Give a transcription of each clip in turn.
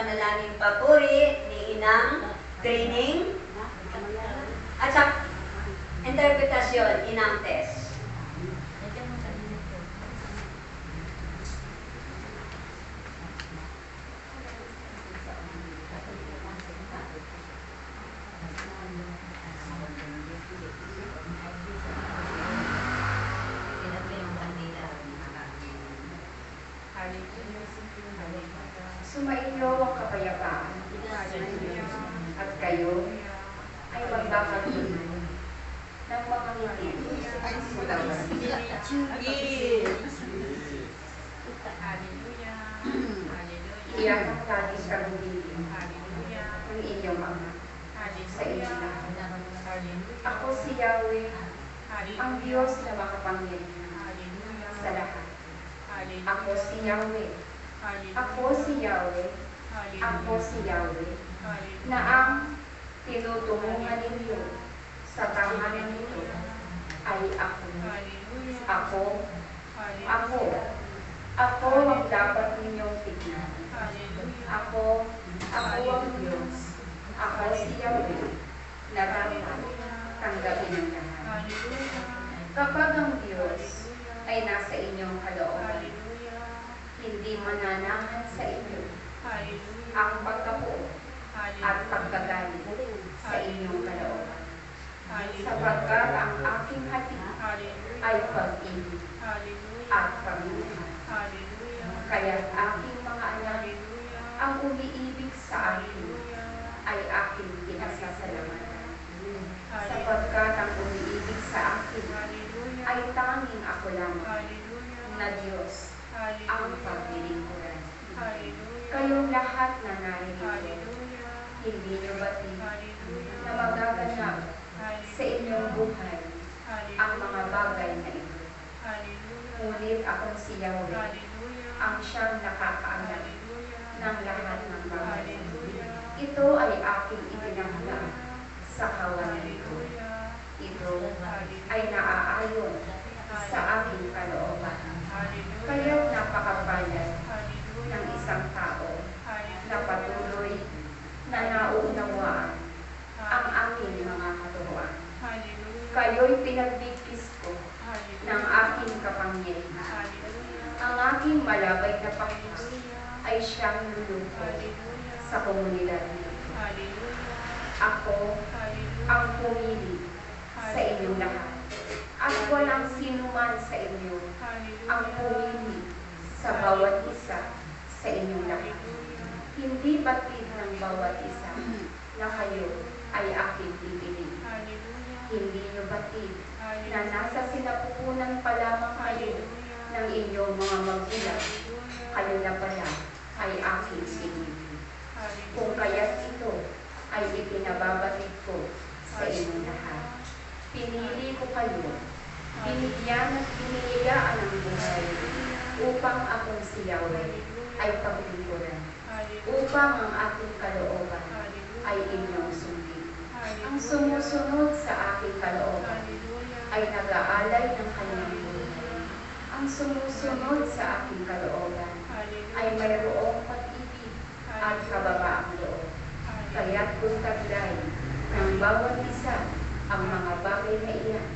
panalangin papuri ni Inang Training at sa interpretasyon Inang Tess. Sumainyo ang kapayapaan at kayo ay magbakagulay ng mga ngiti. Iyan ang laging kagulitin ng inyong ama sa inyong lahat. Ako si Yahweh, ang Diyos na makapangyarihan sa lahat. Ako si Yahweh. Ako si Yahweh, ako si Yahweh, na ang tinutunguhan ninyo sa tahanan nito ay ako. Ako ang dapat ninyong tignan. Ako ang Diyos. Ako si Yahweh, na dapat tanggapin ng lahat. Kapag ang Diyos ay nasa inyong kalooban, hindi mananahan sa inyo ang pagkapuo at pagkagaling sa inyong kalooban. Sapagkat ang aking hati ay pag-ibig at pagmamahal. Kaya aking mga anak, ang umiibig sa akin ay aking pinasasalamatan. Sapagkat ang umiibig sa akin ay tanging ako lamang na Diyos ang paglilingkuran. Kayong lahat na narito, hindi nyo batid na magaganap sa inyong buhay ang mga bagay na ito. Ngunit ako si Yahweh, ang siyang nakakaalam ng lahat ng bagay. Ito ay aking ipinahula sa kawalan ko. Ito ay naaayon sa aking kalooban. Kaya't napakapalad ng isang tao na patuloy na nauunawaan ang aking mga katuruan. Kayo'y pinagbigkis ko ng aking kapangyarihan. Ang aking malabay na Panginoon ay siyang luluto sa komunidad nito. Ako ang pumili sa inyong lahat. At walang sino man sa inyo ang pumili sa bawat isa sa inyong lahat. Hindi batid ng bawat isa na kayo ay aking pipili. Hindi nyo batid na nasa sinapupunan pa lamang kayo ng inyong mga magulang. Kayo na pala ay aking pinili. Kung kaya't ito ay ipinababatid ko sa inyong lahat. Pinili ko kayo, binigyan at biniyayaan ng buhay upang akong si Yahweh ay paglingkuran, upang ang aking kalooban ay inyong sundin. Ang sumusunod sa aking kalooban ay nag-aalay ng kanyang buhay. Ang sumusunod sa aking kalooban ay mayroong pag-ibig at kababaang loob. Kaya't kung taglay ng bawat isa ang mga bagay na iyan,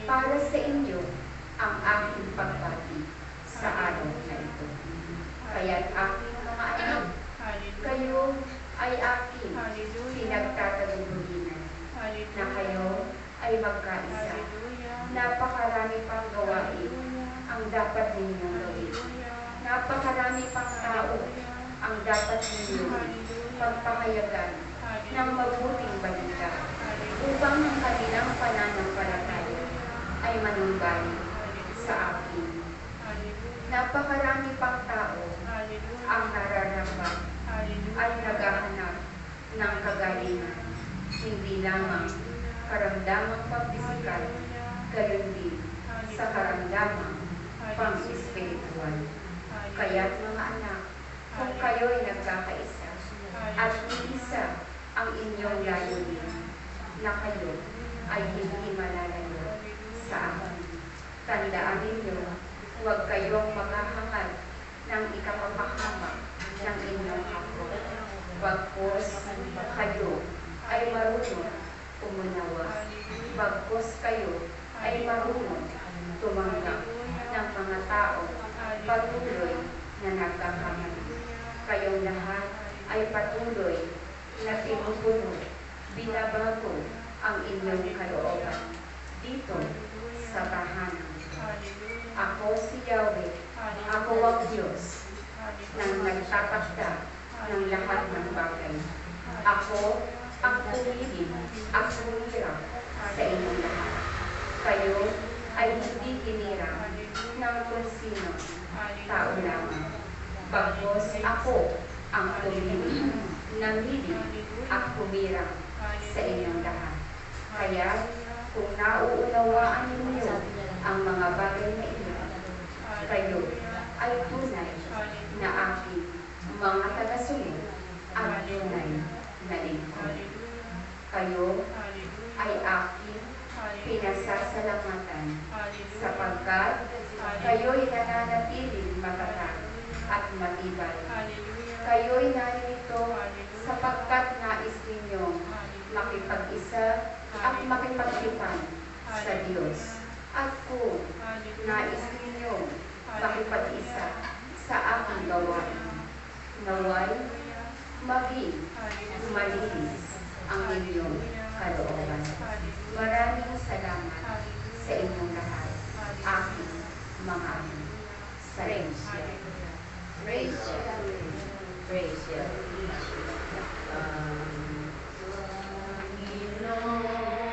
para sa inyo ang aking pagpati sa araw na ito. Kaya't aking mga anak, kayo ay aking pinagtatagubuhinan na kayo ay magkaisa. Napakarami pang gawain ang dapat ninyong gawin. Napakarami pang tao ang dapat ninyong pagpahayagan ng mabuting balita upang ang kanilang pananampalataya ay manumbalik sa akin. Napakarami pang tao ang nararapat ay naghahanap ng kagalingan, hindi lamang karamdamang pampisikal, gayon din sa karamdamang pang-espiritual. Kaya't mga anak, kung kayo'y nagkakaisa at iisa ang inyong layunin, na kayo ay hindi malalayo sa akin. Tandaan ninyo, huwag kayong maghahangad ng ikapapahamak ng inyong kapwa. Bagkus kayo ay marunong umunawa. Bagkus kayo ay marunong tumanggap ng mga tao patuloy na nagkakamali. Kayong lahat ay patuloy na pinupuno, binabago ang inyong kalooban dito sa tahanan. Ako si Yahweh, ako ang Diyos nang nagtatakda ng lahat ng bagay. Ako ang pumili at humira sa inyong lahat. Kayo ay hindi hinira ng kung sino tao lamang. Bagkus ako ang pumili, namili at humira sa inyong lahat. Kaya kung nauunawaan ninyo ang mga bagay na ito, kayo ay tunay na aking mga tagasunod at tunay na lingkod. Kayo ay aking pinasasalamatan sapagkat kayo'y nananatiling matatag at matibay. Kayo'y narito sapagkat nais ninyong makipag-isa at makipagtipan sa Diyos. At kung nais ninyong makipag-isa sa aking gawain, naway maging malinis ang inyong kalooban. Maraming salamat